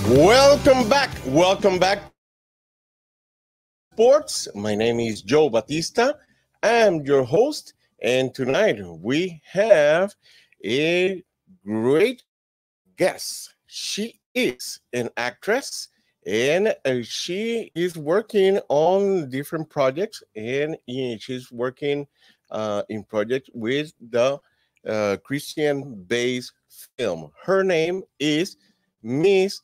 Welcome back. Welcome back, sports. My name is Joe Batista. I'm your host, and tonight we have a great guest. She is an actress, and she is working on different projects, and she's working in projects with the Christian-based film. Her name is Miss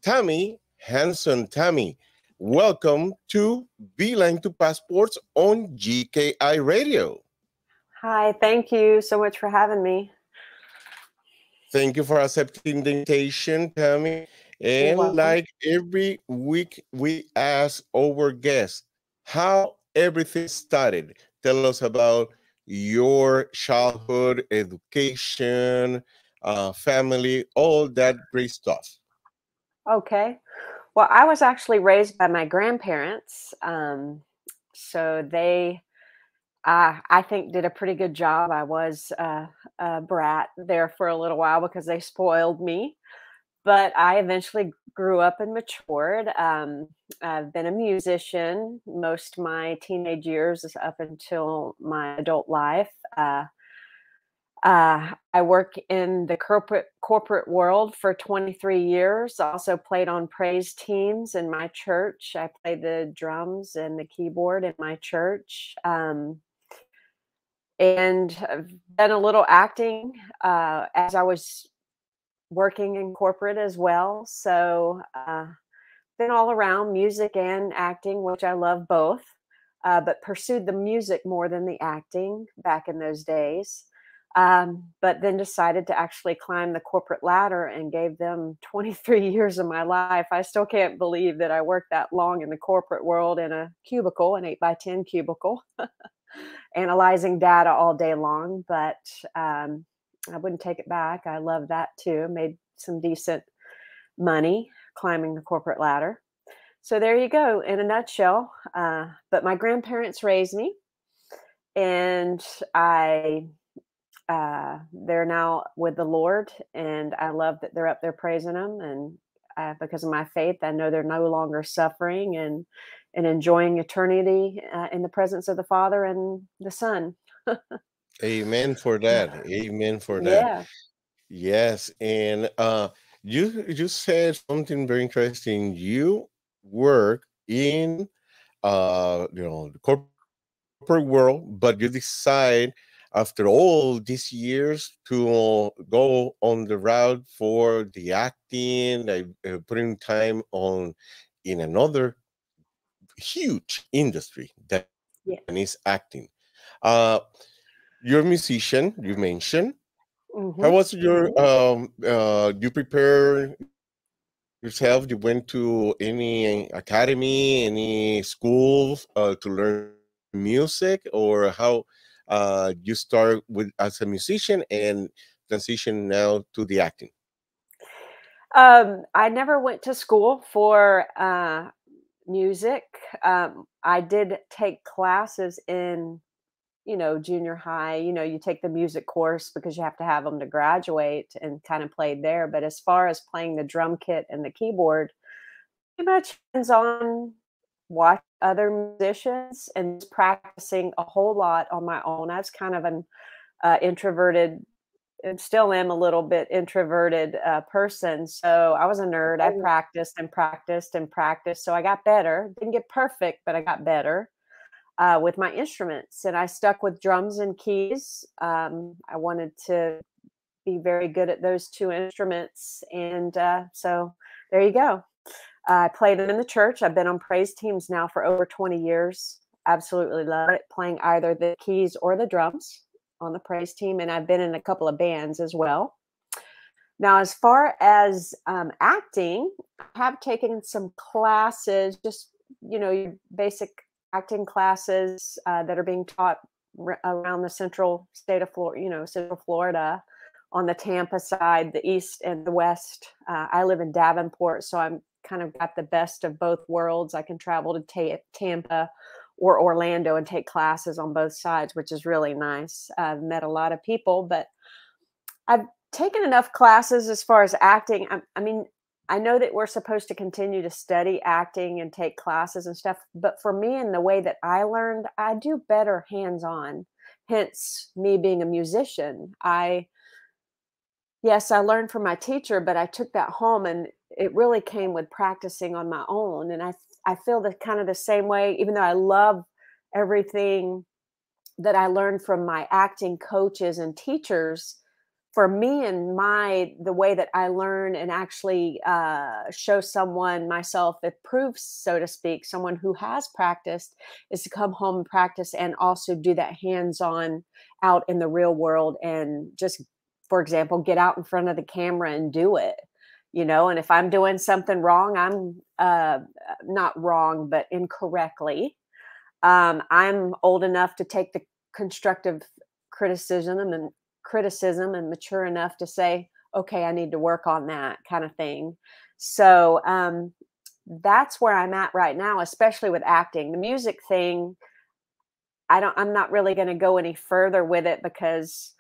Tammy Hanson. Tammy, welcome to Beeline to Passports on GKI Radio. Hi, thank you so much for having me. Thank you for accepting the invitation, Tammy. You're And welcome. like every week, we ask our guests how everything started. Tell us about your childhood, education, family, all that great stuff. Okay. Well, I was actually raised by my grandparents. So they, I think, did a pretty good job. I was a brat there for a little while because they spoiled me. But I eventually grew up and matured. I've been a musician most of my teenage years up until my adult life. I work in the corporate world for 23 years. Also played on praise teams in my church. I play the drums and the keyboard in my church. And I've done a little acting as I was working in corporate as well. So been all around music and acting, which I love both, but pursued the music more than the acting back in those days. But then decided to actually climb the corporate ladder and gave them 23 years of my life. I still can't believe that I worked that long in the corporate world in a cubicle, an 8x10 cubicle, analyzing data all day long. But I wouldn't take it back. I love that too. Made some decent money climbing the corporate ladder. So there you go in a nutshell. But my grandparents raised me, and they're now with the Lord, and I love that they're up there praising Him. And because of my faith, I know they're no longer suffering and enjoying eternity in the presence of the Father and the Son. Amen for that. Amen for that. Yeah. Yes, and you said something very interesting. You work in the corporate world, but you decide after all these years to go on the route for the acting, putting time on in another huge industry that Yeah. is acting. Uh, you're a musician, you mentioned. How Hmm. was your you prepare yourself? You went to any academy, any schools to learn music, or how you start with as a musician and transition now to the acting? I never went to school for music. I did take classes in, junior high. You take the music course because you have to have them to graduate, and kind of played there. But as far as playing the drum kit and the keyboard, pretty much hands on, watch other musicians and just practicing a whole lot on my own. I was kind of an introverted, and still am a little bit introverted person. So I was a nerd. I practiced and practiced and practiced. So I got better. Didn't get perfect, but I got better with my instruments. And I stuck with drums and keys. I wanted to be very good at those two instruments. And so there you go. I play them in the church. I've been on praise teams now for over 20 years. Absolutely love it, playing either the keys or the drums on the praise team. And I've been in a couple of bands as well. Now, as far as acting, I have taken some classes, just, your basic acting classes that are being taught around the central state of Florida, central Florida, on the Tampa side, the east and the west. I live in Davenport, so I'm kind of got the best of both worlds. I can travel to Tampa or Orlando and take classes on both sides, which is really nice. I've met a lot of people, but I've taken enough classes as far as acting. I mean, I know that we're supposed to continue to study acting and take classes and stuff, but for me and the way that I learned, I do better hands-on. Hence me being a musician. Yes, I learned from my teacher, but I took that home and it really came with practicing on my own. And I feel the kind of the same way, even though I love everything that I learned from my acting coaches and teachers. For me and the way that I learn and actually show someone myself approved, so to speak, someone who has practiced, is to come home and practice and also do that hands-on out in the real world and just, for example, get out in front of the camera and do it. And if I'm doing something wrong, I'm not wrong, but incorrectly. I'm old enough to take the constructive criticism and mature enough to say, okay, I need to work on that kind of thing. So that's where I'm at right now, especially with acting. The music thing, I'm not really going to go any further with it because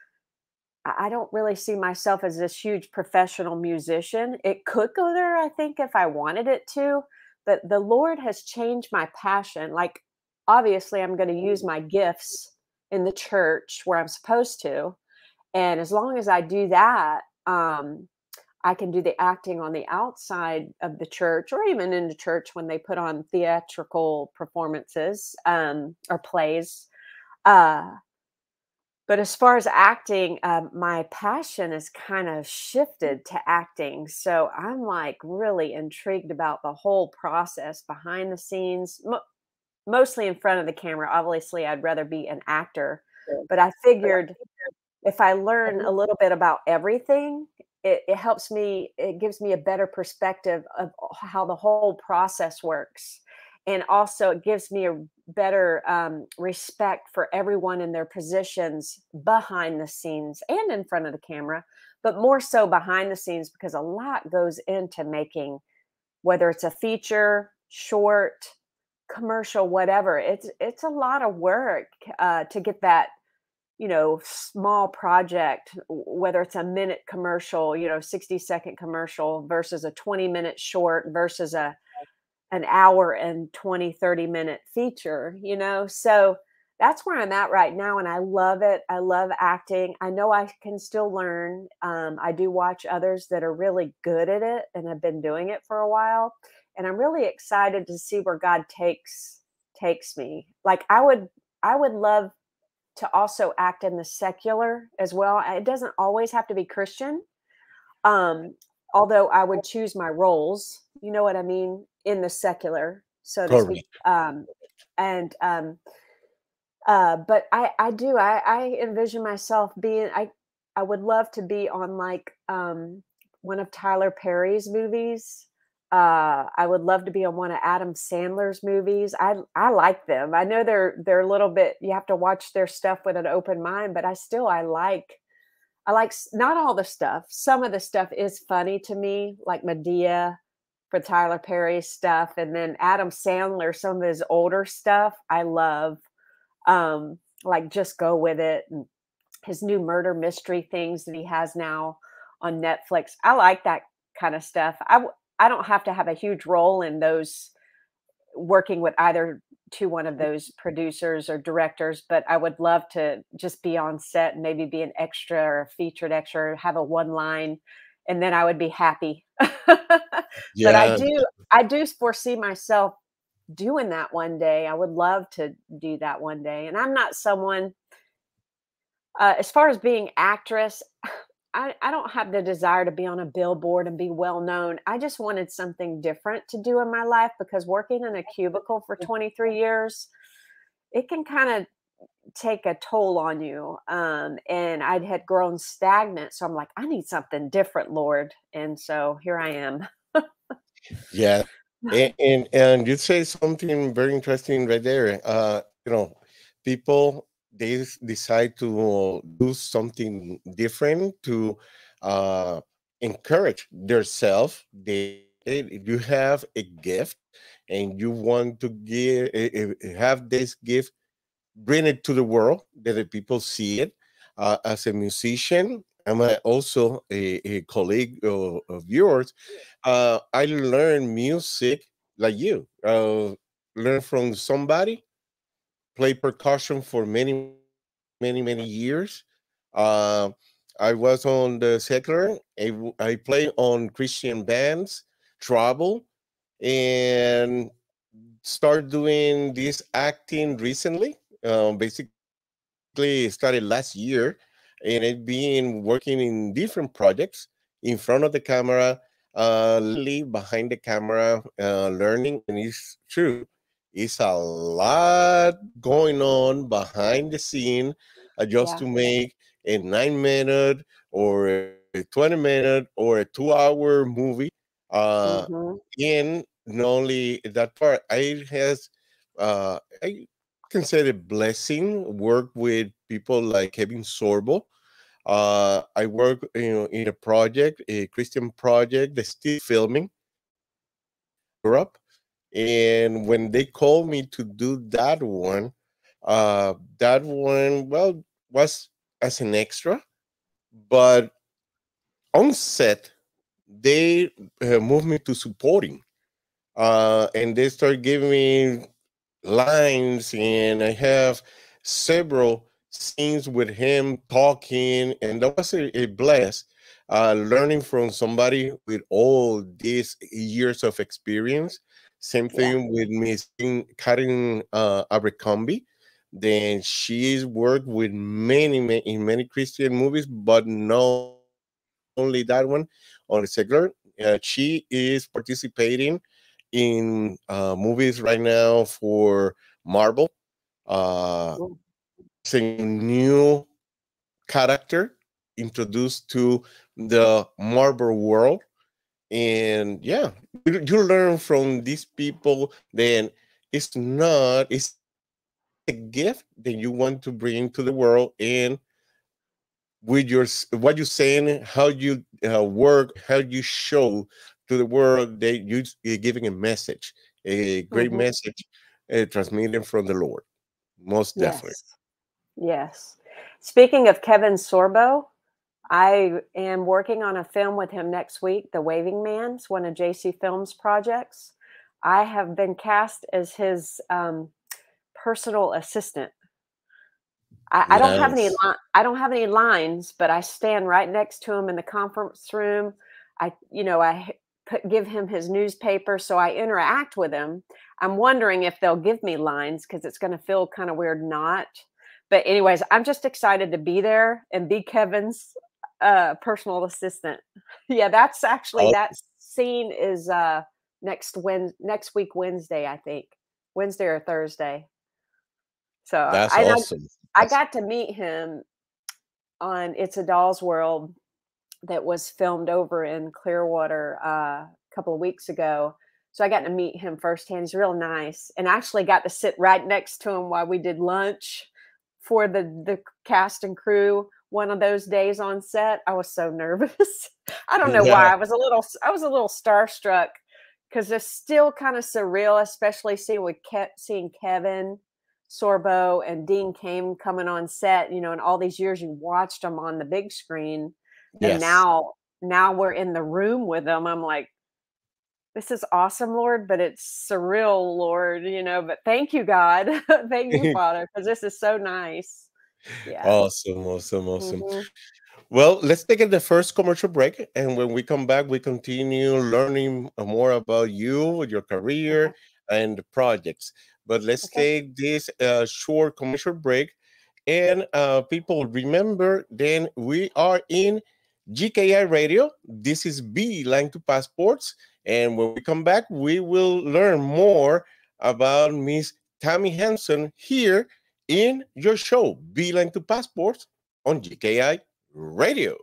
I don't really see myself as this huge professional musician. It could go there, I think, if I wanted it to, but the Lord has changed my passion. Like, obviously, I'm going to use my gifts in the church where I'm supposed to. And as long as I do that, I can do the acting on the outside of the church or even in the church when they put on theatrical performances or plays. But as far as acting, my passion has kind of shifted to acting. So I'm like really intrigued about the whole process behind the scenes, mostly in front of the camera. Obviously, I'd rather be an actor, but I figured if I learn a little bit about everything, it helps me, it gives me a better perspective of how the whole process works. And also it gives me a better respect for everyone in their positions behind the scenes and in front of the camera, but more so behind the scenes because a lot goes into making, whether it's a feature, short, commercial, whatever. It's a lot of work to get that small project, whether it's a minute commercial, 60-second commercial versus a 20-minute short versus an hour and 20-30 minute feature, so that's where I'm at right now. And I love it. I love acting. I know I can still learn. I do watch others that are really good at it and have been doing it for a while. And I'm really excited to see where God takes me. Like I would love to also act in the secular as well. It doesn't always have to be Christian. Um, Although I would choose my roles, you know what I mean, in the secular, so to speak. Correct. And But I envision myself being. I would love to be on like one of Tyler Perry's movies. I would love to be on one of Adam Sandler's movies. I like them. I know they're a little bit. You have to watch their stuff with an open mind, but I like not all the stuff. Some of the stuff is funny to me, like Medea for Tyler Perry's stuff, and then Adam Sandler, some of his older stuff I love. Like Just Go With It and his new murder mystery things that he has now on Netflix. I like that kind of stuff. I don't have to have a huge role in those, working with either one of those producers or directors, but I would love to just be on set and maybe be an extra or a featured extra, have a one line, and then I would be happy. But Yeah. I do foresee myself doing that one day. I would love to do that one day. And I'm not someone, as far as being actress, I don't have the desire to be on a billboard and be well known. I just wanted something different to do in my life because working in a cubicle for 23 years, it can kind of take a toll on you. And I had grown stagnant. So I'm like, I need something different, Lord. And so here I am. Yeah, and you say something very interesting right there. People decide to do something different to uh, encourage themselves. If you have a gift and you want to have this gift, bring it to the world that the people see it. As a musician, I'm also a colleague of yours. I learned music like you. Learn from somebody, play percussion for many, many years. Uh, I was on the secular. I play on Christian bands, travel, and start doing this acting recently. Basically, started last year, and it been working in different projects in front of the camera, lately behind the camera, learning. And it's true, it's a lot going on behind the scene, just Yeah. to make a 9 minute or a 20 minute or a 2 hour movie. Uh, Mhm. and not only that part, I consider it blessing work with people like Kevin Sorbo. I work, in a project, a Christian project that's still filming in Europe. And when they called me to do that one, well, was as an extra, but on set, they moved me to supporting. And they started giving me lines, and I have several scenes with him talking, and that was a blast. Learning from somebody with all these years of experience. Same Yeah. thing with Miss Karen Abercrombie. Then she's worked with in many Christian movies, but not only that one. On the secular, she is participating in movies right now for Marvel. Mm. It's a new character introduced to the Marvel world. And yeah, you learn from these people. Then it's a gift that you want to bring to the world. And with what you're saying, how you work, how you show to the world that you're giving a message, a great Mhm. message, transmitted from the Lord. Most definitely. Yes. Yes. Speaking of Kevin Sorbo, I am working on a film with him next week, The Waving Man. It's one of JC Films' projects. I have been cast as his personal assistant. I don't have any Nice. I don't have any lines, but I stand right next to him in the conference room. Give him his newspaper, so I interact with him. I'm wondering if they'll give me lines because it's going to feel kind of weird not. But anyways, I'm just excited to be there and be Kevin's personal assistant. Yeah, that's actually Oh, that scene is next week Wednesday, I think. Wednesday or Thursday. So that's awesome. I Awesome. got to meet him on It's a Doll's World that was filmed over in Clearwater a couple of weeks ago. So I got to meet him firsthand. He's real nice, and I actually got to sit right next to him while we did lunch for the cast and crew. One of those days on set, I was so nervous. I don't know why. Yeah. I was a little starstruck because it's still kind of surreal, especially seeing Kevin Sorbo and Dean Kame coming on set. And all these years you watched them on the big screen, and Yes. now we're in the room with them. I'm like, this is awesome, Lord, but it's surreal, Lord. But thank you, God. Thank you, Father, because this is so nice. Yeah. Awesome. Awesome. Awesome. Hmm. Well, let's take the first commercial break. And when we come back, we continue learning more about you, your Okay. career, and the projects. But let's Okay. take this short commercial break. And people, remember, then we are in GKI Radio. This is Beeline to Passports. And when we come back, we will learn more about Miss Tammy Hanson here in your show, Beeline to Passports on GKI Radio.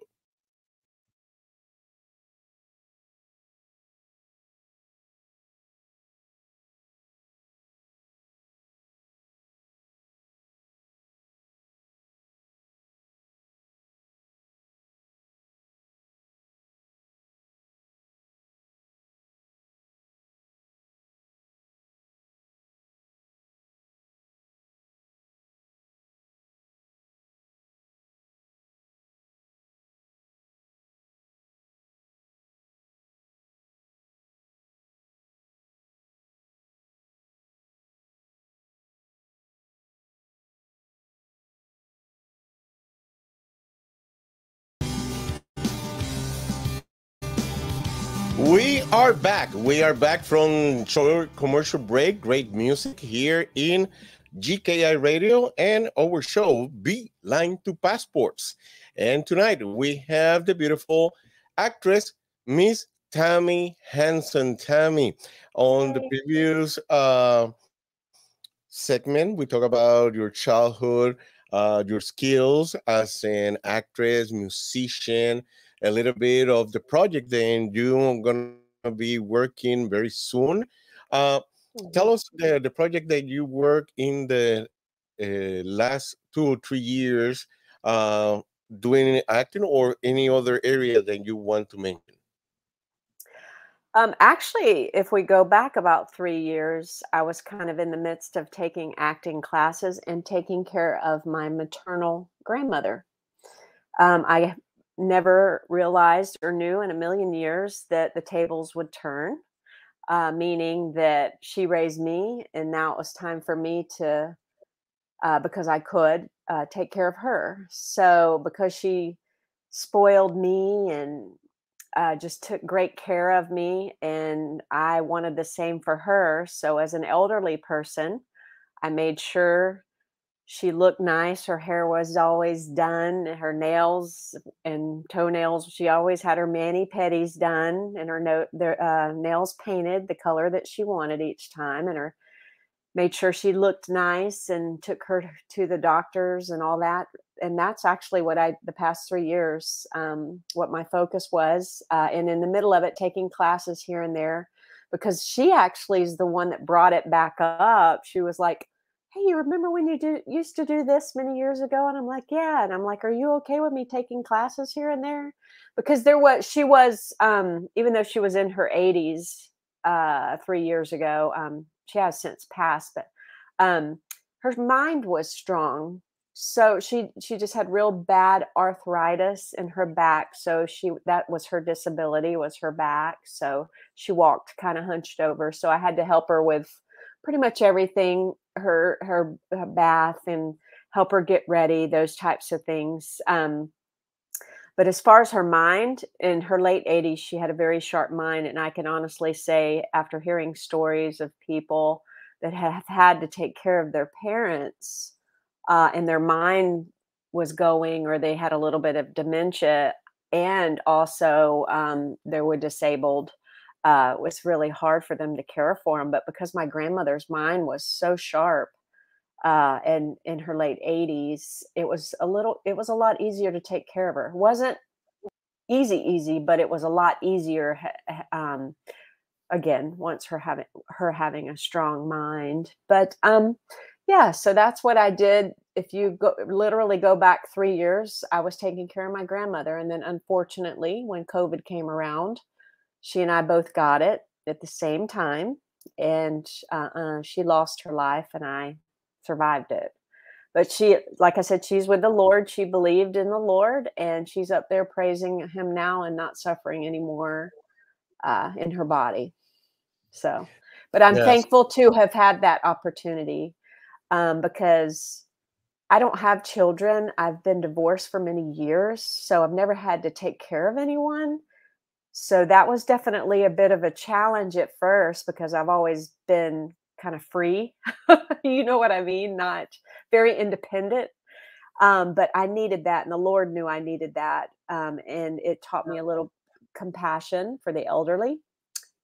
We are back. We are back from short commercial break. Great music here in GKI Radio and our show, Beeline to Passports. And tonight we have the beautiful actress, Miss Tammy Hanson. Tammy, on the Hey. previous segment, we talk about your childhood, your skills as an actress, musician, a little bit of the project that you're gonna be working very soon. Uh, Tell Mhm. us the project that you work in the last 2 or 3 years doing acting or any other area that you want to mention. Actually, if we go back about 3 years, I was kind of in the midst of taking acting classes and taking care of my maternal grandmother. I never realized or knew in a million years that the tables would turn, meaning that she raised me, and now it was time for me to, because I could, take care of her. So, because she spoiled me and just took great care of me, and I wanted the same for her. So, as an elderly person, I made sure she looked nice. Her hair was always done, her nails and toenails. She always had her mani pedis done, and her nails painted the color that she wanted each time, and her made sure she looked nice and took her to the doctors and all that. And that's actually what I the past 3 years, what my focus was, and in the middle of it, taking classes here and there, because she actually is the one that brought it back up. She was like, "Hey, you remember when used to do this many years ago?" And I'm like, "Yeah." And I'm like, "Are you okay with me taking classes here and there?" Because she was, even though she was in her 80s, 3 years ago, she has since passed, but, her mind was strong. So she just had real bad arthritis in her back, so that was her disability, was her back, so she walked kinda hunched over, so I had to help her with pretty much everything, her bath and help her get ready, those types of things. But as far as her mind, in her late 80s, she had a very sharp mind, and I can honestly say, after hearing stories of people that have had to take care of their parents, and their mind was going, or they had a little bit of dementia, and also, they were disabled, it was really hard for them to care for them. But because my grandmother's mind was so sharp, and in her late 80s, it was a lot easier to take care of her. It wasn't easy, but it was a lot easier, again, once her having a strong mind. But, yeah, so that's what I did. If you literally go back 3 years, I was taking care of my grandmother, and then unfortunately, when COVID came around, she and I both got it at the same time, and, she lost her life, and I survived it. But like I said, she's with the Lord. She believed in the Lord, and she's up there praising him now and not suffering anymore, in her body. So, but I'm Yes. thankful to have had that opportunity, because I don't have children. I've been divorced for many years, so I've never had to take care of anyone. So that was definitely a bit of a challenge at first, because I've always been kind of free. You know what I mean? Not very independent. But I needed that, and the Lord knew I needed that. And it taught me a little compassion for the elderly.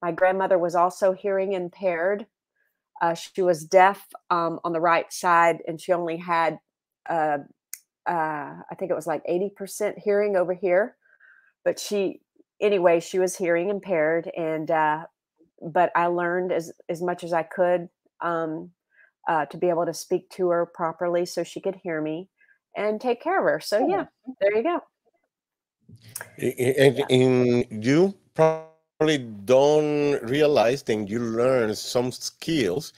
My grandmother was also hearing impaired. She was deaf, on the right side, and she only had, uh, I think it was like 80% hearing over here. But anyway, she was hearing impaired, and but I learned as much as I could, um, to be able to speak to her properly so she could hear me and take care of her. So yeah, there you go. And Yeah. you probably don't realize that you learn some skills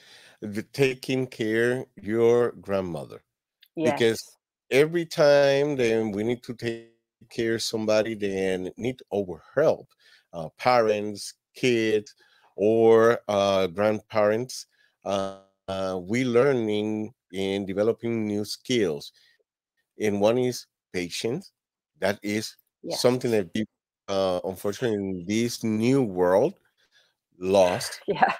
taking care your grandmother, because Yes. every time then we need to take care of somebody that need our help, parents, kids, or grandparents. We learning in developing new skills, and one is patience. That is something that Yes. people unfortunately, in this new world, lost. Yeah.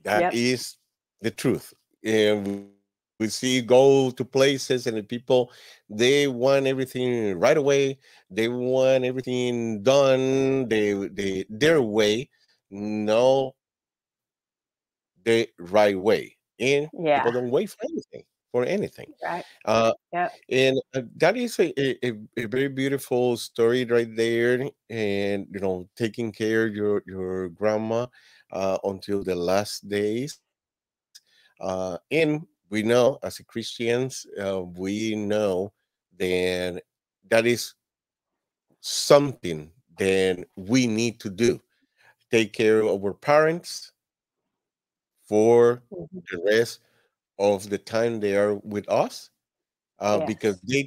That Yep. is the truth. And we see go to places and the people, they want everything right away. They want everything done their way, no the right way. And people Yeah. don't wait for anything, for anything. Right. Uh, Yep. and that is a very beautiful story right there. And taking care of your grandma until the last days. And we know as a Christians, we know then that is something then we need to do. Take care of our parents for Mhm. the rest of the time they are with us, because Yes. they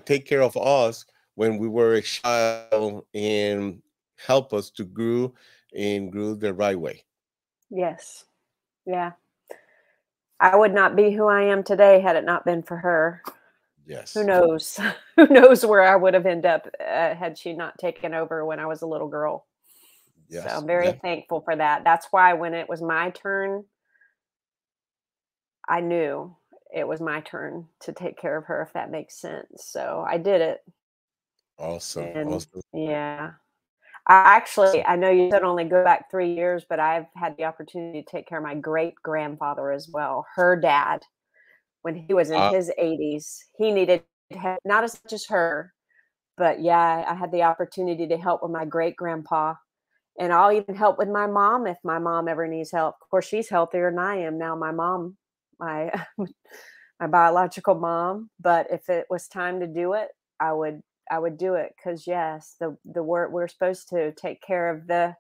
take care of us when we were a child and help us to grow the right way. Yes. Yeah. I would not be who I am today had it not been for her. Who Yes, knows? Who knows where I would have ended up had she not taken over when I was a little girl. So yes, I'm very thankful for that. That's why when it was my turn, I knew it was my turn to take care of her, if that makes sense. So I did it. awesome, And awesome, yeah, I awesome. actually, I know you said only go back 3 years, but I've had the opportunity to take care of my great grandfather as well. Her dad, when he was in Uh, his 80s, he needed help, not as much as her, but yeah, I had the opportunity to help with my great grandpa. And I'll even help with my mom if my mom ever needs help. Of course, she's healthier than I am now, my mom, my my biological mom, but if it was time to do it, I would I would do it because yes, the word we're supposed to take care of the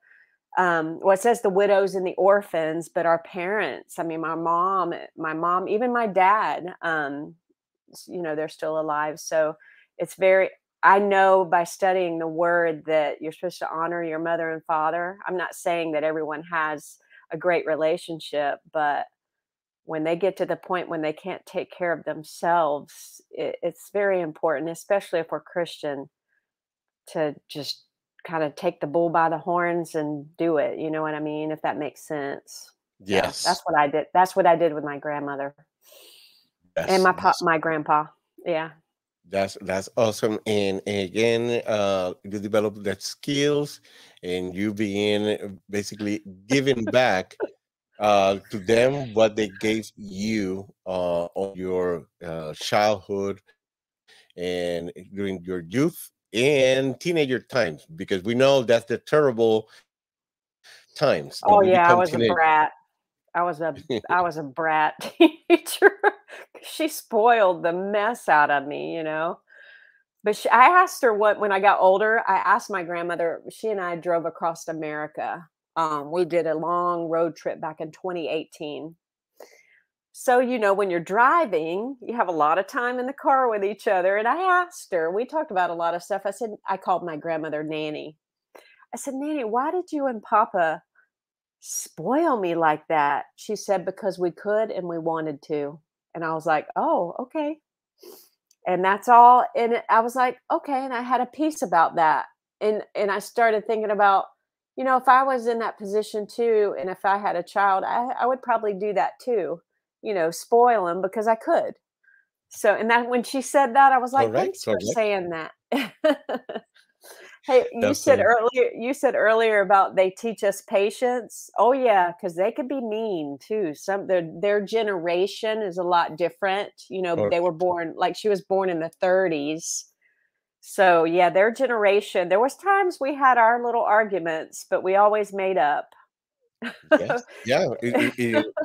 well, it says the widows and the orphans, but our parents, I mean, my mom, even my dad, they're still alive. So it's very, I know by studying the word that you're supposed to honor your mother and father. I'm not saying that everyone has a great relationship, but when they get to the point when they can't take care of themselves, it's very important, especially if we're Christian, to just kind of take the bull by the horns and do it. You know what I mean? If that makes sense. So that's yes, what I did. That's what I did with my grandmother and yes, yes. my grandpa. Yeah. That's awesome. And again, you develop that skills, and you begin basically giving back to them what they gave you on your childhood and during your youth and teenager times, because we know that's the terrible times when we become Oh yeah, I teenagers. was a brat. I was a brat teacher. She spoiled the mess out of me. But I asked her what when I got older. I asked my grandmother. She and I drove across America. We did a long road trip back in 2018. So when you're driving, you have a lot of time in the car with each other. And I asked her. We talked about a lot of stuff. I called my grandmother Nanny. I said, Nanny, why did you and Papa spoil me like that? She said, because we could and we wanted to. And I was like, oh, okay. And that's all. And I was like, okay. And I had a peace about that. And I started thinking about, if I was in that position too, and if I had a child, I would probably do that too, spoil him because I could. So, and that when she said that, I was like, Correct, thanks for correct. saying that. Hey, you That's said earlier about they teach us patience. Oh yeah, because they could be mean too. Their generation is a lot different. They were correct. born like she was born in the 30s. So yeah, their generation, there was times we had our little arguments, but we always made up. Yes. Yeah.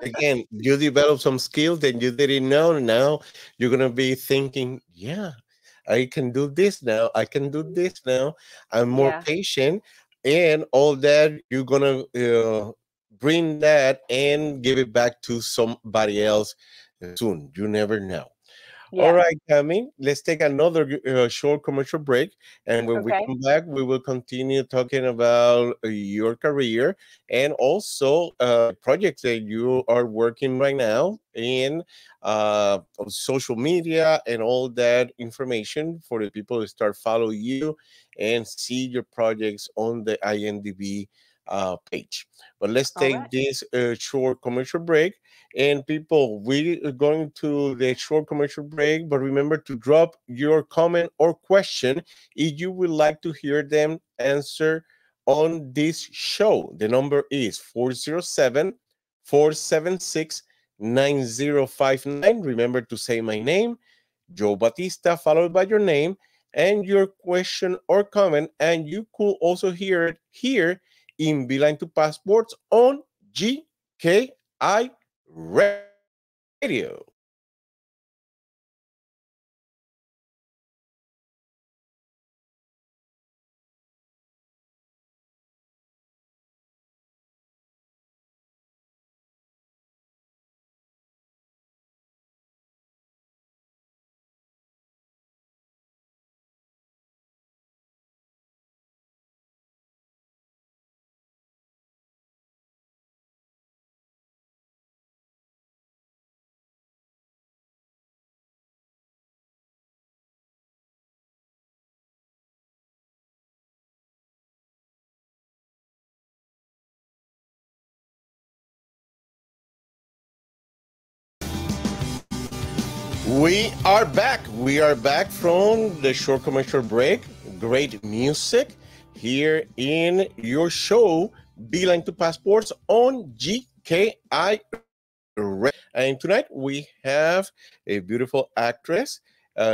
Again, you develop some skills that you didn't know. Now you're gonna be thinking, yeah, I can do this now. I can do this now. I'm more Yeah. patient, and all that you're gonna bring that and give it back to somebody else soon. You never know. All Yeah. right, Tammy, let's take another short commercial break. And when we Okay. come back, we will continue talking about your career and also projects that you are working right now in on social media and all that information for the people to start follow you and see your projects on the IMDb page. But let's All right. take this short commercial break. And people, we are going to the short commercial break, but remember to drop your comment or question if you would like to hear them answer on this show. The number is 407-476-9059. Remember to say my name, Joe Batista, followed by your name and your question or comment. And you could also hear it here in Beeline to Passports on GKI Radio. We are back. We are back from the short commercial break. Great music here in your show, Beeline to Passports on GKI Radio. And tonight we have a beautiful actress.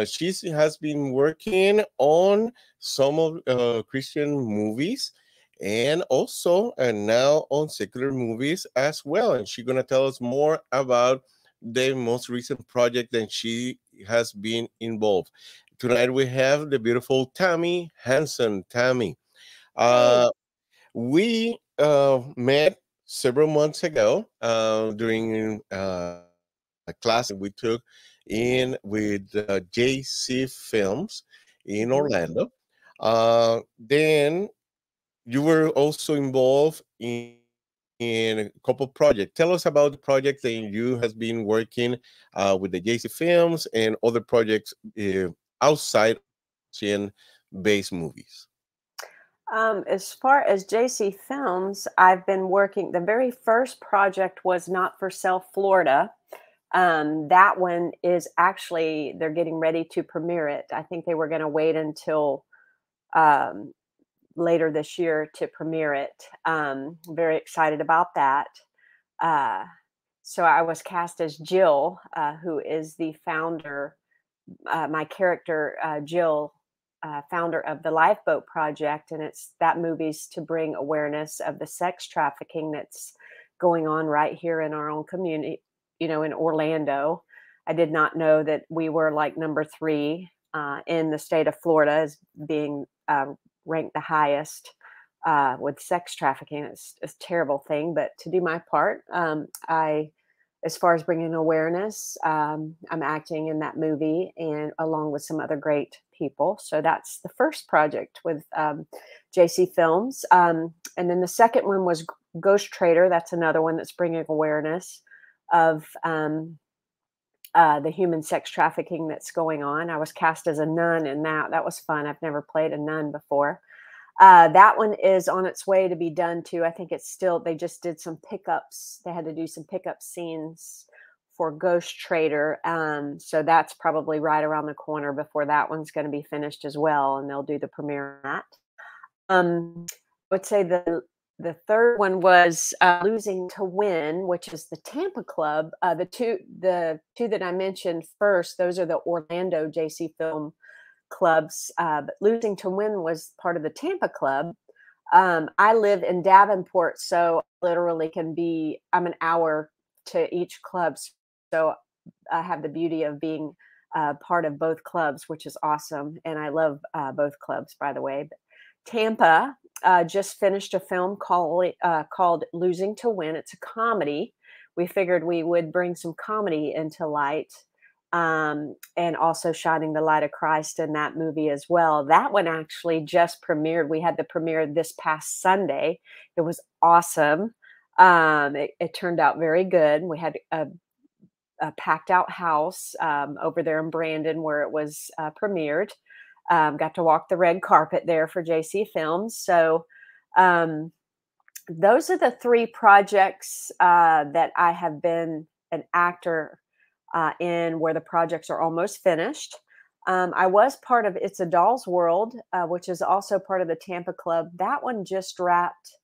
She has been working on some of Christian movies and also and now on secular movies as well. And she's gonna tell us more about the most recent project that she has been involved. Tonight we have the beautiful Tammy Hanson. Tammy, Hey. uh, we met several months ago during a class that we took in with JC Films in Mhm. Orlando. Then you were also involved in a couple projects. Tell us about the project that you has been working with the JC Films and other projects outside of Christian-based movies. As far as JC Films, I've been working. The very first project was Not for Sale, Florida. That one is actually, they're getting ready to premiere it. I think they were going to wait until um, later this year to premiere it. Very excited about that. Uh, so I was cast as Jill, who is the founder, my character, Jill, founder of the Lifeboat Project, and it's that movie's to bring awareness of the sex trafficking that's going on right here in our own community, in Orlando. I did not know that we were like number three in the state of Florida as being ranked the highest with sex trafficking. It's a terrible thing, but to do my part, as far as bringing awareness, I'm acting in that movie and along with some other great people. So that's the first project with JC Films. And then the second one was Ghost Trader. That's another one that's bringing awareness of the human sex trafficking that's going on. I was cast as a nun in that. That was fun. I've never played a nun before. That one is on its way to be done too. I think it's still, they just did some pickups. They had to do some pickup scenes for Ghost Trader. So that's probably right around the corner before that one's going to be finished as well. And they'll do the premiere on that. I would say the third one was Losing to Win, which is the Tampa Club. The two that I mentioned first, those are the Orlando JC Film clubs. But Losing to Win was part of the Tampa Club. I live in Davenport, so literally I'm an hour to each club. So I have the beauty of being part of both clubs, which is awesome. And I love both clubs, by the way. But Tampa just finished a film called Losing to Win. It's a comedy. We figured we would bring some comedy into light and also Shining the Light of Christ in that movie as well. That one actually just premiered. We had the premiere this past Sunday. It was awesome. It turned out very good. We had a packed out house over there in Brandon where it was premiered. Got to walk the red carpet there for JC Films. So those are the three projects that I have been an actor in where the projects are almost finished. I was part of It's a Doll's World, which is also part of the Tampa Club. That one just wrapped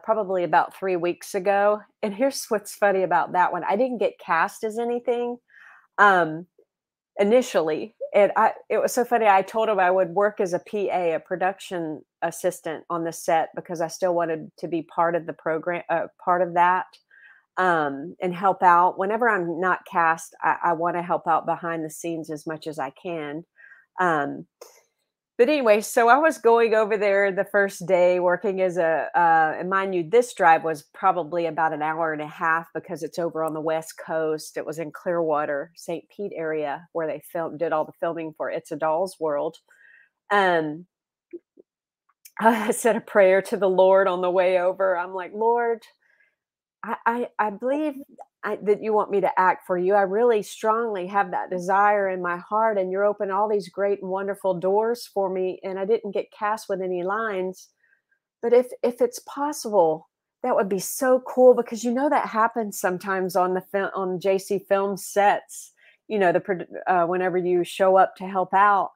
probably about 3 weeks ago. And here's what's funny about that one. I didn't get cast as anything initially. And it was so funny. I told him I would work as a PA, a production assistant on the set, because I still wanted to be part of the program, part of that, and help out. Whenever I'm not cast, I want to help out behind the scenes as much as I can. But anyway, so I was going over there the first day working as and mind you, this drive was probably about an hour and a half because it's over on the West Coast. It was in Clearwater, St. Pete area where they did all the filming for It's a Doll's World. I said a prayer to the Lord on the way over. I'm like, Lord, I believe that you want me to act for you. I really strongly have that desire in my heart, and you're opening all these great and wonderful doors for me. And I didn't get cast with any lines, but if it's possible, that would be so cool, because that happens sometimes on on JC Film sets. Whenever you show up to help out,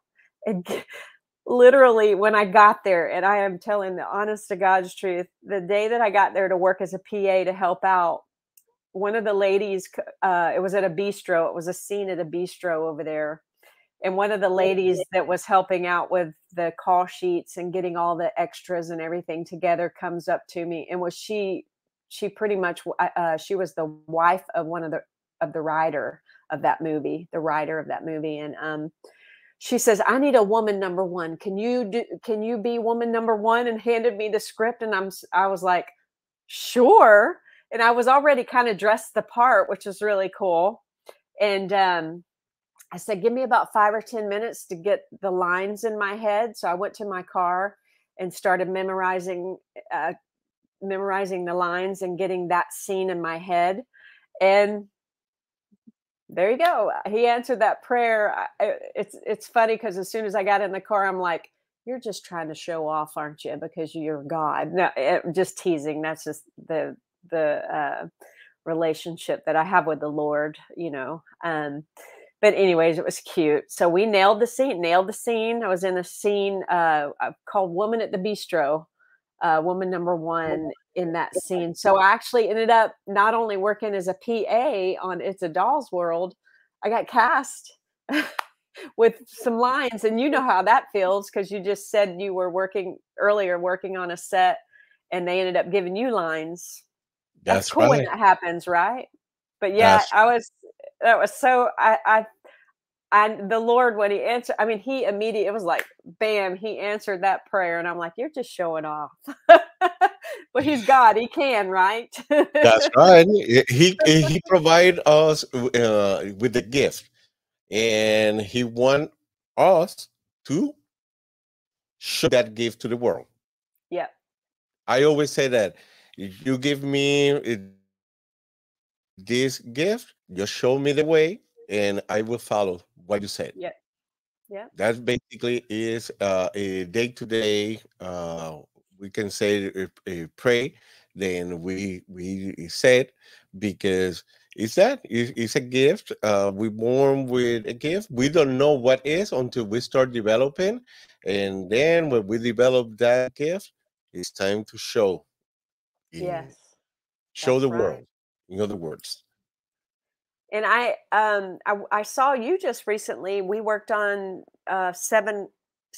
and literally when I got there, and I am telling the honest to God's truth, the day that I got there to work as a PA to help out, one of the ladies, it was at a bistro. It was a scene at a bistro over there. And one of the ladies that was helping out with the call sheets and getting all the extras and everything together comes up to me, and she pretty much, she was the wife of the writer of that movie, And she says, I need a woman number one. Can you be woman number one? And handed me the script. And I was like, sure. And I was already kind of dressed the part, which was really cool. And I said, give me about 5 or 10 minutes to get the lines in my head. So I went to my car and started memorizing the lines and getting that scene in my head. And there you go. He answered that prayer. It's funny because as soon as I got in the car, I'm like, you're just trying to show off, aren't you? Because you're God. No, just teasing. That's just the relationship that I have with the Lord, But anyways, it was cute. So we nailed the scene. I was in a scene called Woman at the Bistro, woman number one in that scene. So I actually ended up not only working as a PA on It's a Doll's World, I got cast with some lines. And you know how that feels, because you just said you were working on a set and they ended up giving you lines. That's cool when that happens, right? But yeah, that was so, the Lord, when he answered, he immediately, it was like, bam, he answered that prayer. And I'm like, you're just showing off. But he's God. He can, right? That's right. He provided us with the gift, and he want us to show that gift to the world. Yeah. I always say that if you give me this gift, just show me the way, and I will follow what you said. Yeah. Yeah. That basically is a day-to-day. We can say a pray. Then we said, because it's a gift. We're born with a gift. We don't know what is until we start developing, and then when we develop that gift, it's time to show. Yes. Show the world. In other words. And I saw you just recently. We worked on seven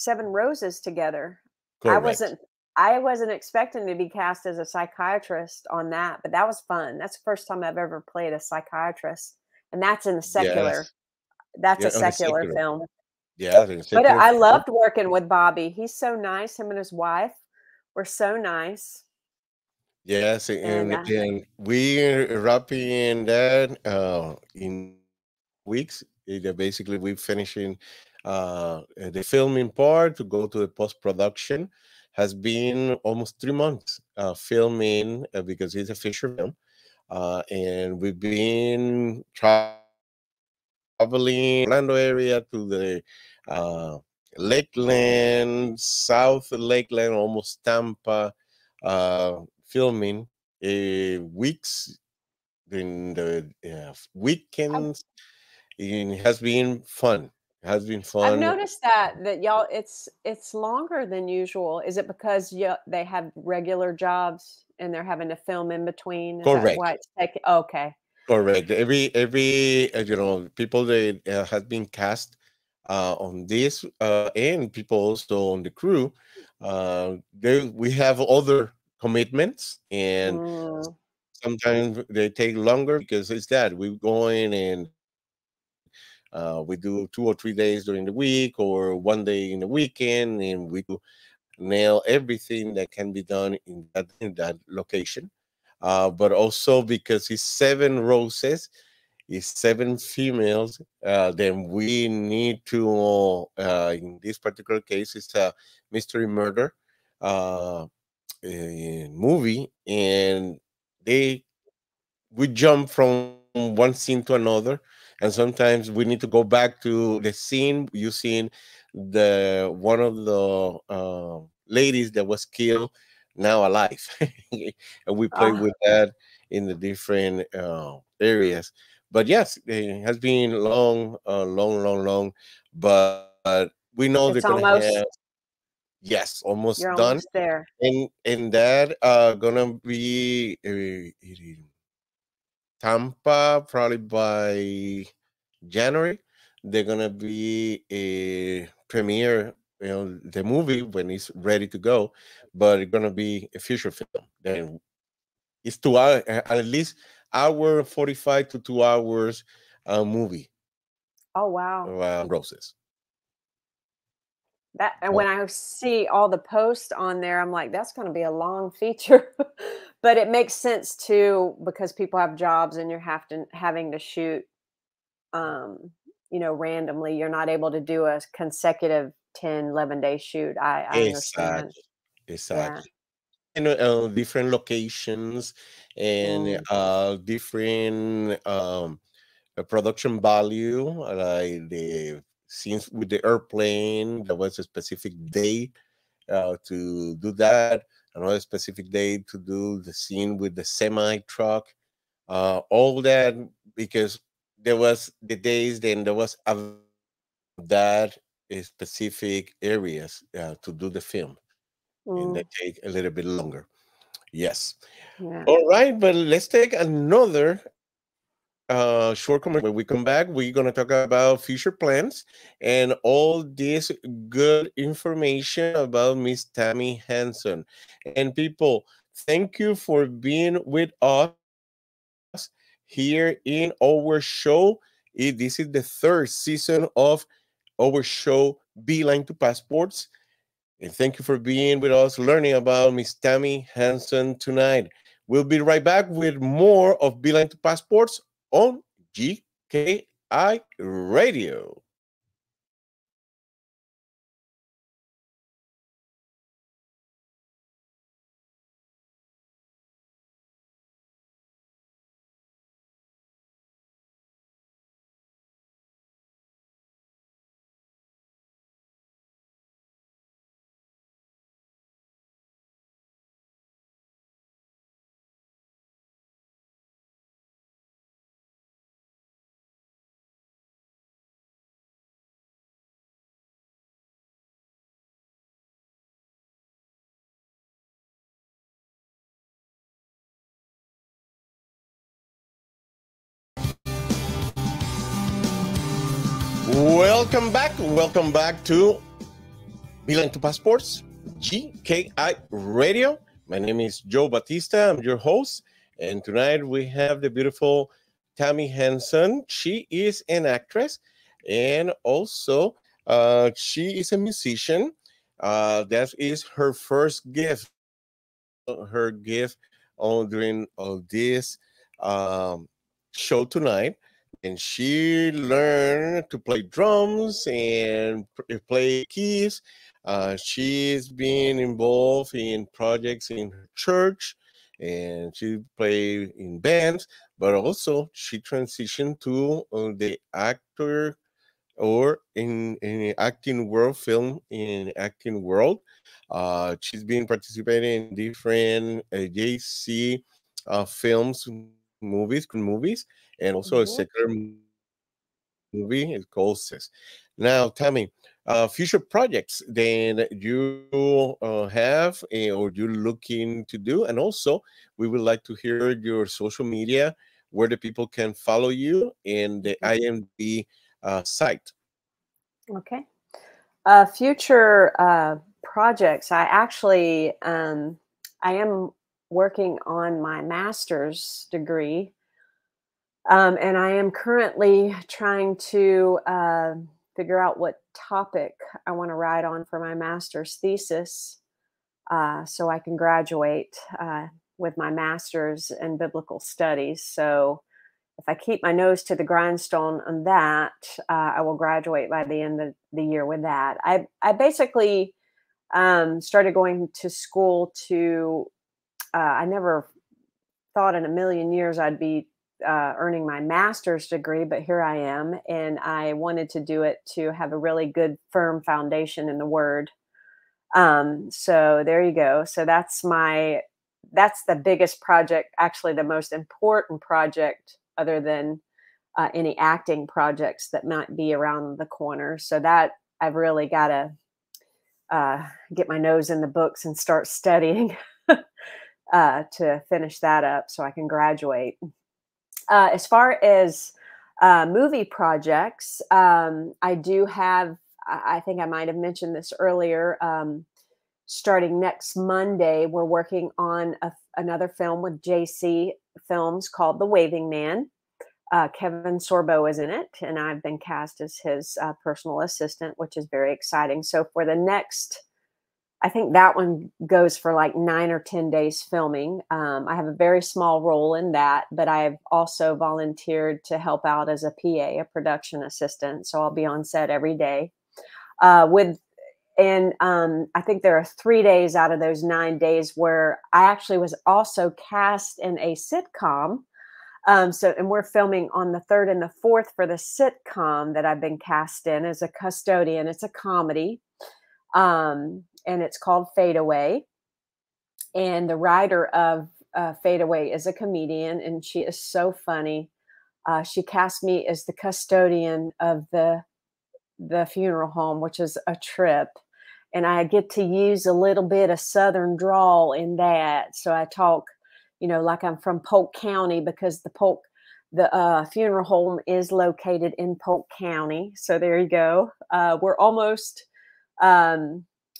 roses together. Correct. I wasn't expecting to be cast as a psychiatrist on that, but that was fun. That's the first time I've ever played a psychiatrist, and that's in the secular. Yes. That's a secular film. Yeah, but I loved working with Bobby. He's so nice. Him and his wife were so nice. Yes, and we wrapping that in weeks. Basically, we're finishing the filming part to go to the post production. Has been almost 3 months filming because it's a feature film, and we've been traveling Orlando area to the uh, Lakeland, South Lakeland, almost Tampa, filming weeks in the I've weekends. It has been fun. It has been I've fun. noticed that y'all it's longer than usual. Is it because they have regular jobs and they're having to film in between? Is that why Correct. it's taking okay. Correct. Every people that has been cast on this, and people also on the crew. We have other commitments, and Mm, sometimes they take longer because it's that we're going and we do 2 or 3 days during the week or one day in the weekend, and we try to nail everything that can be done in that location. But also because it's 7 roses, it's 7 females. Then we need to, in this particular case, it's a mystery murder uh, movie, and they we jump from one scene to another, and sometimes we need to go back to the scene you seen the one of the ladies that was killed now alive, and we play ah, with that in the different areas. But yes, it has been long, long, but we know they're gonna it's have, almost yes, almost you're done, almost there. and that gonna be Tampa probably by January. They're gonna be a premiere, the movie when it's ready to go, but it's gonna be a feature film. Then it's 2 hour, at least hour 45 to 2 hours movie. Oh wow. Roses. That and Uh, when I see all the posts on there, I'm like, that's gonna be a long feature. But it makes sense too because people have jobs and you're having to shoot um, randomly. You're not able to do a consecutive 10, 11-day shoot. I understand. exactly, Yeah. exactly. And different locations and Mm. different production value, like the scenes with the airplane. There was a specific day to do that, another specific day to do the scene with the semi truck, all that, because there was the days, then there was available on that specific areas to do the film, and they Mm. take a little bit longer. Yes. Yeah. All right, but let's take another short commercial break. When we come back, we're going to talk about future plans and all this good information about Miss Tammy Hanson. And people, thank you for being with us here in our show. This is the third season of our show, Beeline to Passports. And thank you for being with us, learning about Miss Tammy Hanson tonight. We'll be right back with more of Beeline to Passports on GKI Radio. Welcome back to Beeline to Passports, GKI Radio. My name is Joe Batista. I'm your host. And tonight we have the beautiful Tammy Hanson. She is an actress, and also she is a musician. That is her first gift. We're going to talk about her gift during this um, show tonight. and she learned to play drums and play keys. She's been involved in projects in her church, and she played in bands, but also she transitioned to the actor or in the acting world, film in acting world. She's been participating in different JC films, movies, Korean movies, and also a Mhm. secular movie. It's called Sis. Now, Tammy, future projects then you have or you're looking to do, and also we would like to hear your social media where the people can follow you in the Mhm. IMDb site. Okay. Future projects. I am working on my master's degree, and I am currently trying to figure out what topic I want to write on for my master's thesis, so I can graduate with my master's in biblical studies. So if I keep my nose to the grindstone on that, I will graduate by the end of the year with that. I basically started going to school to. I never thought in a million years I'd be earning my master's degree, but here I am, and I wanted to do it to have a really good, firm foundation in the Word. So there you go. So that's the biggest project, actually the most important project, other than any acting projects that might be around the corner. So that I've really got to get my nose in the books and start studying to finish that up so I can graduate. As far as movie projects, I do have, I think I might have mentioned this earlier. Starting next Monday, we're working on another film with JC Films called The Waving Man. Kevin Sorbo is in it, and I've been cast as his personal assistant, which is very exciting. So for the next, I think that one goes for like 9 or 10 days filming. I have a very small role in that, but I've also volunteered to help out as a PA, a production assistant. So I'll be on set every day. With and I think there are 3 days out of those 9 days where I actually was also cast in a sitcom. And we're filming on the third and the fourth for the sitcom that I've been cast in as a custodian. It's a comedy, and it's called Fade Away. And the writer of Fade Away is a comedian, and she is so funny. She cast me as the custodian of the funeral home, which is a trip. And I get to use a little bit of Southern drawl in that. So I talk, like I'm from Polk County, because the funeral home is located in Polk County. So there you go.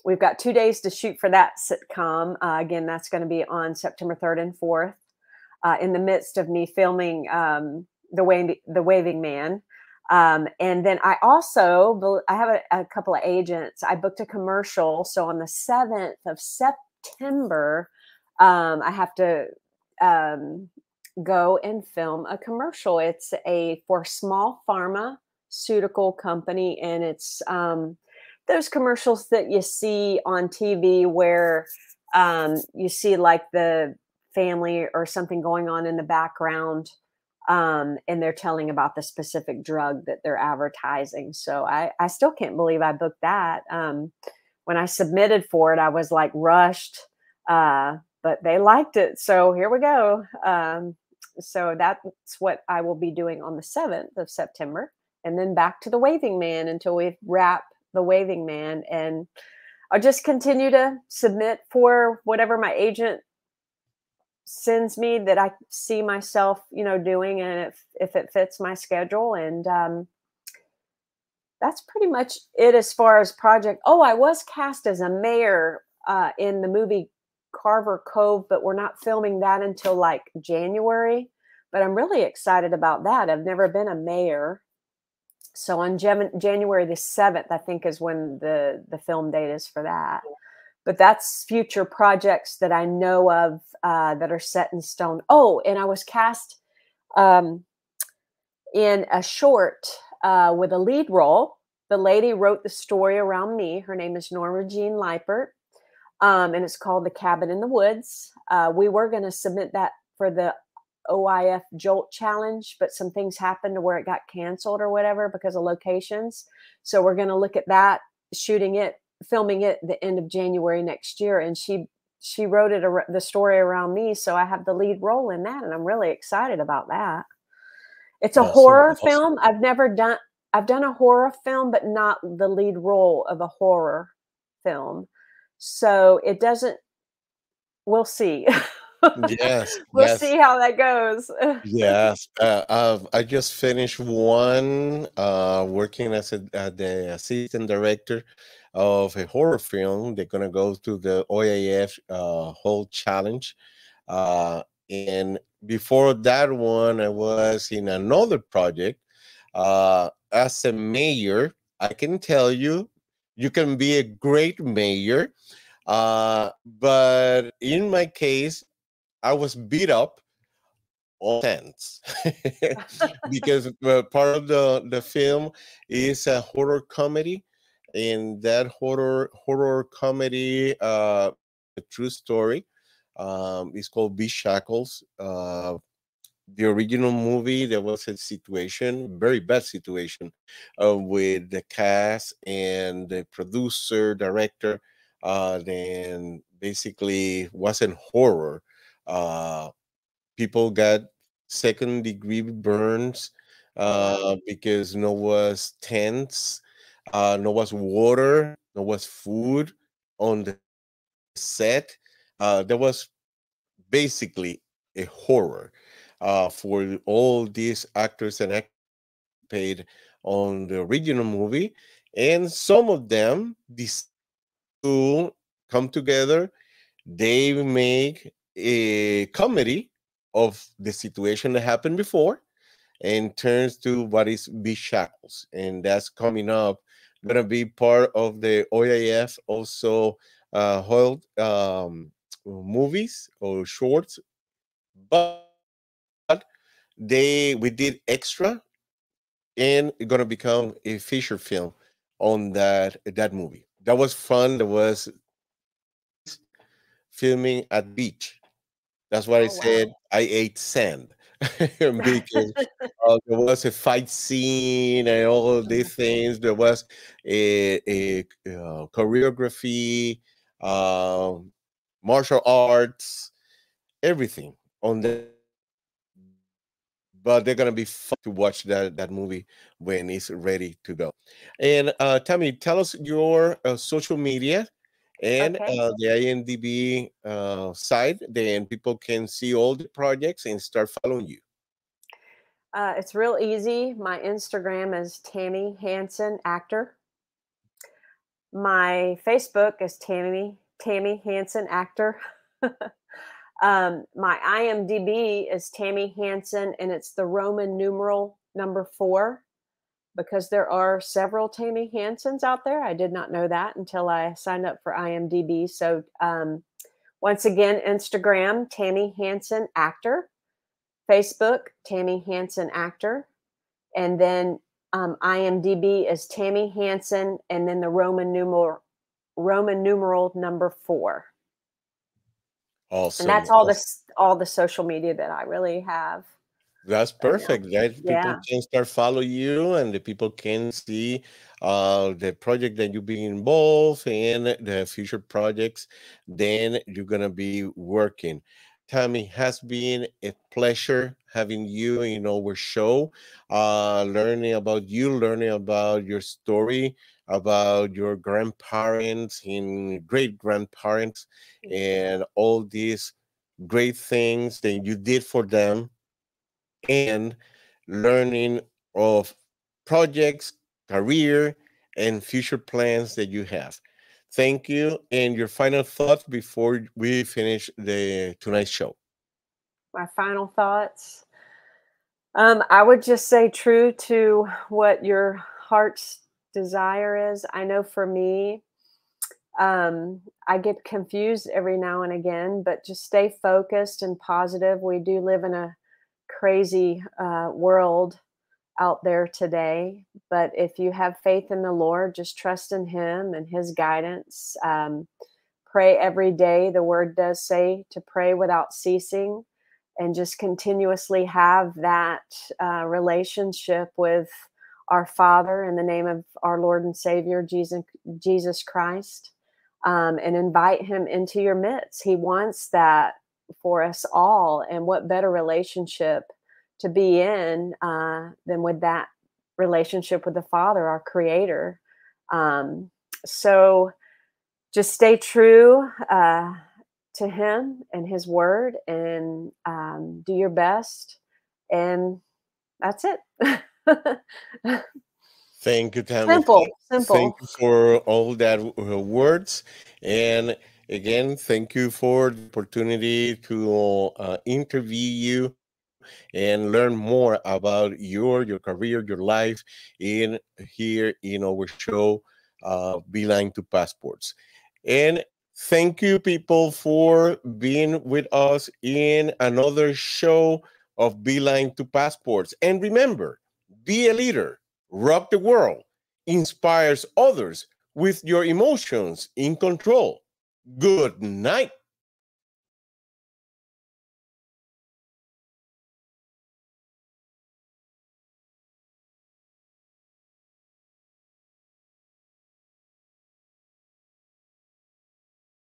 We've got 2 days to shoot for that sitcom. Again, that's going to be on September 3rd and 4th, in the midst of me filming the Waving Man. And then I have a couple of agents. I booked a commercial. So on the 7th of September, I have to go and film a commercial. It's for small pharmaceutical company. And it's those commercials that you see on TV where you see like the family or something going on in the background. And they're telling about the specific drug that they're advertising. So I still can't believe I booked that. When I submitted for it, I was like rushed, but they liked it. So here we go. So that's what I will be doing on the 7th of September, and then back to the Waving Man until we wrap the Waving Man. And I'll just continue to submit for whatever my agent sends me that I see myself, doing, and if it fits my schedule. And that's pretty much it as far as project. Oh, I was cast as a mayor in the movie Carver Cove, but we're not filming that until like January. But I'm really excited about that. I've never been a mayor. So on January the 7th, I think, is when the film date is for that. But that's future projects that I know of that are set in stone. Oh, and I was cast in a short with a lead role. The lady wrote the story around me. Her name is Norma Jean Leipert, and it's called The Cabin in the Woods. We were going to submit that for the OIF Jolt Challenge, but some things happened to where it got canceled or whatever because of locations. So we're going to look at that, filming it the end of January next year. And she wrote the story around me, so I have the lead role in that, and I'm really excited about that. It's a Awesome, horror awesome. film. I've done a horror film, but not the lead role of a horror film. So it doesn't. We'll see. Yes, We'll yes. see how that goes. Yes, I just finished one working as the assistant director of a horror film. They're gonna go to the OAF whole challenge, and before that one, I was in another project as a mayor. I can tell you, you can be a great mayor, but in my case, I was beat up all sense because part of the film is a horror comedy, and that horror comedy based on a true story. It's called Be Shackles. The original movie, there was a situation, very bad situation, with the cast and the producer director. Then basically wasn't horror. uh People got second degree burns Oh wow. because no was tents, no was water, no was food on the set. There was basically a horror for all these actors and actors paid on the original movie, and some of them decided to come together. They make a comedy of the situation that happened before and turns to what is Be Shackles. And that's coming up, gonna be part of the OIF also hold movies or shorts, but we did extra and it's gonna become a feature film on that movie. That was fun. There was filming at the beach. That's why I Oh said wow. I ate sand because there was a fight scene and all of these things. There was a choreography, um, martial arts, everything on that movie. But they're gonna be fun to watch that movie when it's ready to go. And Tammy, tell us your social media and Okay. the IMDb site. Then people can see all the projects and start following you. It's real easy. My Instagram is Tammy Hanson Actor. My Facebook is Tammy Hanson Actor. My IMDb is Tammy Hanson, and it's the Roman numeral number 4 because there are several Tammy Hansons out there. I did not know that until I signed up for IMDb. So once again, Instagram Tammy Hanson Actor, Facebook Tammy Hanson Actor, and then IMDb is Tammy Hanson, and then the Roman numeral number 4. And Awesome. that's all the social media that I really have That's right now. perfect. Right? People Yeah. can start follow you, and the people can see the project that you be involved in, the future projects. Then you're gonna be working. Tammy, has been a pleasure having you in our show, learning about you, learning about your story, about your grandparents and great grandparents, and all these great things that you did for them and learning of projects, career, and future plans that you have. Thank you. And your final thoughts before we finish the tonight's show. My final thoughts. I would just say true to what your heart's desire is. I know for me, I get confused every now and again, but just stay focused and positive. We do live in a crazy world, out there today. But if you have faith in the Lord, just trust in Him and His guidance. Pray every day. The Word does say to pray without ceasing, and just continuously have that relationship with our Father in the name of our Lord and Savior, Jesus Christ, and invite Him into your midst. He wants that for us all. And what better relationship to be in than with that relationship with the Father, our Creator. So just stay true to Him and His Word, and do your best. And that's it. Thank you, Tammy. Simple, Thank simple. you for all that words. And again, thank you for the opportunity to interview you and learn more about your career, your life in here in our show, Beeline to Passports. And thank you, people, for being with us in another show of Beeline to Passports. And remember, be a leader, rock the world, inspires others with your emotions in control. Good night.